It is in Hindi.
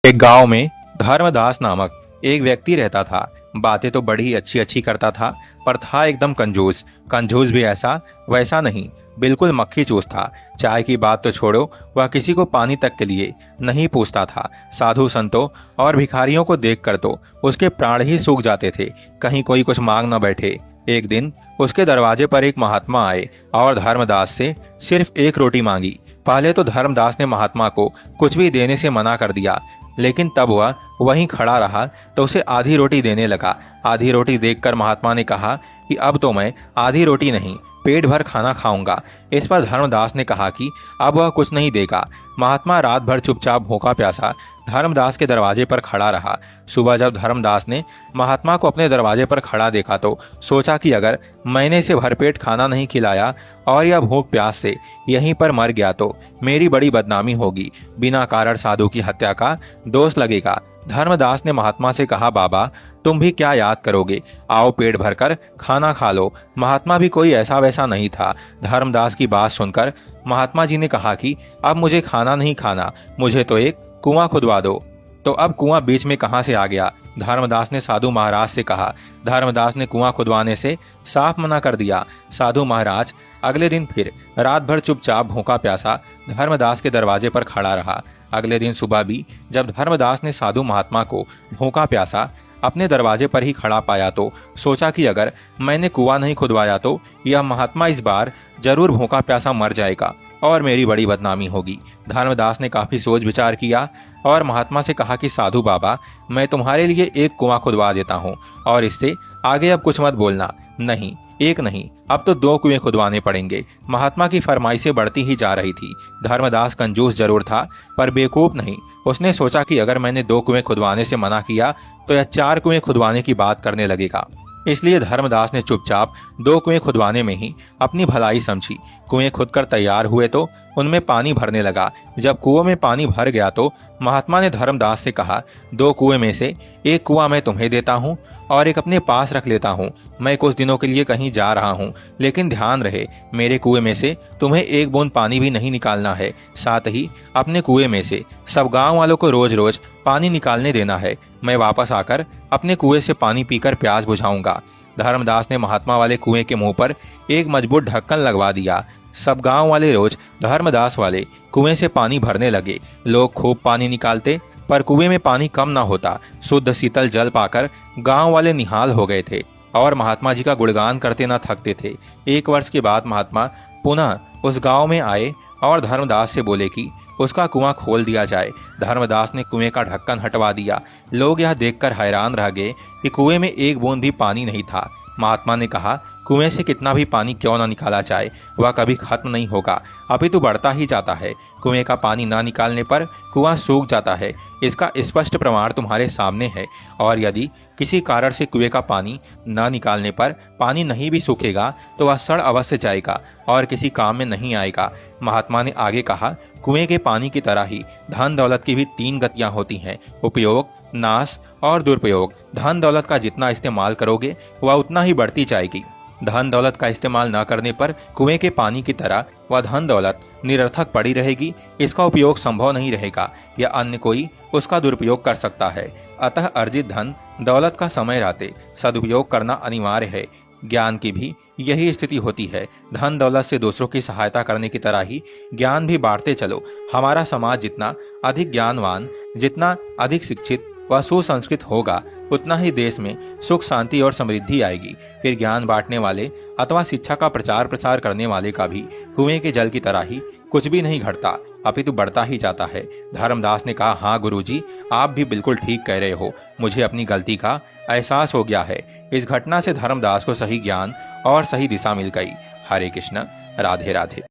एक गांव में धर्मदास नामक एक व्यक्ति रहता था। बातें तो बड़ी अच्छी अच्छी करता था, पर था एकदम कंजूस। कंजूस भी ऐसा वैसा नहीं, बिल्कुल मक्खी चूस था। चाय की बात तो छोड़ो, वह किसी को पानी तक के लिए नहीं पूछता था। साधु संतों और भिखारियों को देखकर तो उसके प्राण ही सूख जाते थे, कहीं कोई कुछ मांग न बैठे। एक दिन उसके दरवाजे पर एक महात्मा आए और धर्मदास से सिर्फ एक रोटी मांगी। पहले तो धर्मदास ने महात्मा को कुछ भी देने से मना कर दिया, लेकिन तब वह वहीं खड़ा रहा तो उसे आधी रोटी देने लगा। आधी रोटी देखकर महात्मा ने कहा कि अब तो मैं आधी रोटी नहीं, पेट भर खाना खाऊंगा। इस पर धर्मदास ने कहा कि अब वह कुछ नहीं देगा। महात्मा रात भर चुपचाप भूखा प्यासा धर्मदास के दरवाजे पर खड़ा रहा। सुबह जब धर्मदास ने महात्मा को अपने दरवाजे पर खड़ा देखा तो सोचा कि अगर मैंने इसे भरपेट खाना नहीं खिलाया और यह भूख प्यास से यहीं पर मर गया तो मेरी बड़ी बदनामी होगी। बिना कारण साधु की हत्या का दोष लगेगा। धर्मदास ने महात्मा से कहा, बाबा तुम भी क्या याद करोगे, आओ पेट भरकर खाना खा लो। महात्मा भी कोई ऐसा वैसा नहीं था। धर्मदास की बात सुनकर महात्मा जी ने कहा कि अब मुझे खाना नहीं खाना, मुझे तो एक कुआं खुदवा दो। तो अब कुआं बीच में कहां से आ गया? धर्मदास ने साधु महाराज से कहा। धर्मदास ने कुआं खुदवाने से साफ मना कर दिया। साधु महाराज अगले दिन फिर रात भर चुपचाप भूखा प्यासा धर्मदास के दरवाजे पर खड़ा रहा। अगले दिन सुबह भी जब धर्मदास ने साधु महात्मा को भूखा प्यासा अपने दरवाजे पर ही खड़ा पाया तो सोचा कि अगर मैंने कुआं नहीं खुदवाया तो यह महात्मा इस बार जरूर भूखा प्यासा मर जाएगा और मेरी बड़ी बदनामी होगी। धर्मदास ने काफी सोच विचार किया और महात्मा से कहा कि साधु बाबा, मैं तुम्हारे लिए एक कुआं खुदवा देता हूँ और इससे आगे अब कुछ मत बोलना। नहीं, एक नहीं, अब तो 2 कुएं खुदवाने पड़ेंगे। महात्मा की फरमाइशें बढ़ती ही जा रही थी। धर्मदास कंजूस जरूर था, पर बेवकूफ नहीं। उसने सोचा कि अगर मैंने 2 कुएं खुदवाने से मना किया तो यह 4 कुएं खुदवाने की बात करने लगेगा। इसलिए धर्मदास ने चुपचाप 2 कुएं खुदवाने में ही अपनी भलाई समझी। कुएं खुदकर तैयार हुए तो उनमें पानी भरने लगा। जब कुएं में पानी भर गया तो महात्मा ने धर्मदास से कहा, 2 कुएं में से एक कुआं मैं तुम्हें देता हूँ और एक अपने पास रख लेता हूँ। मैं कुछ दिनों के लिए कहीं जा रहा हूँ, लेकिन ध्यान रहे मेरे कुएं में से तुम्हें एक बूंद पानी भी नहीं निकालना है। साथ ही अपने कुएं में से सब गांव वालों को रोज रोज पानी निकालने देना है। मैं वापस आकर अपने कुएं से पानी पीकर प्यास बुझाऊंगा। धर्मदास ने महात्मा वाले कुएं के मुंह पर एक मजबूत ढक्कन लगवा दिया। सब गांव वाले रोज धर्मदास वाले कुएं से पानी भरने लगे। लोग खूब पानी निकालते, पर कुएं में पानी कम ना होता। शुद्ध शीतल जल पाकर गांव वाले निहाल हो गए थे और महात्मा जी का गुणगान करते ना थकते थे। 1 वर्ष के बाद महात्मा पुनः उस गांव में आए और धर्मदास से बोले कि उसका कुआं खोल दिया जाए। धर्मदास ने कुएं का ढक्कन हटवा दिया। लोग यह देखकर हैरान रह गए कि कुएं में एक बूंद भी पानी नहीं था। महात्मा ने कहा, कुएं से कितना भी पानी क्यों ना निकाला जाए, वह कभी खत्म नहीं होगा, अभी तो बढ़ता ही जाता है। कुएं का पानी ना निकालने पर कुआं सूख जाता है। इसका स्पष्ट प्रमाण तुम्हारे सामने है, और यदि किसी कारण से कुएं का पानी ना निकालने पर पानी नहीं भी सूखेगा तो वह सड़ अवश्य जाएगा और किसी काम में नहीं आएगा। महात्मा ने आगे कहा, कुएं के पानी की तरह ही धन दौलत की भी 3 गतियां होती हैं, उपयोग, नाश और दुरुपयोग। धन दौलत का जितना इस्तेमाल करोगे वह उतना ही बढ़ती जाएगी। धन दौलत का इस्तेमाल न करने पर कुएं के पानी की तरह वह धन दौलत निरर्थक पड़ी रहेगी। इसका उपयोग संभव नहीं रहेगा या अन्य कोई उसका दुरुपयोग कर सकता है। अतः अर्जित धन दौलत का समय रहते सदुपयोग करना अनिवार्य है। ज्ञान की भी यही स्थिति होती है। धन दौलत से दूसरों की सहायता करने की तरह ही ज्ञान भी बांटते चलो। हमारा समाज जितना अधिक ज्ञानवान, जितना अधिक शिक्षित व सुसंस्कृत होगा, उतना ही देश में सुख शांति और समृद्धि आएगी। फिर ज्ञान बांटने वाले अथवा शिक्षा का प्रचार प्रसार करने वाले का भी कुएं के जल की तरह ही कुछ भी नहीं घटता, अपितु बढ़ता ही जाता है। धर्मदास ने कहा, हाँ गुरुजी, आप भी बिल्कुल ठीक कह रहे हो। मुझे अपनी गलती का एहसास हो गया है। इस घटना से धर्मदास को सही ज्ञान और सही दिशा मिल गई। हरे कृष्ण, राधे राधे।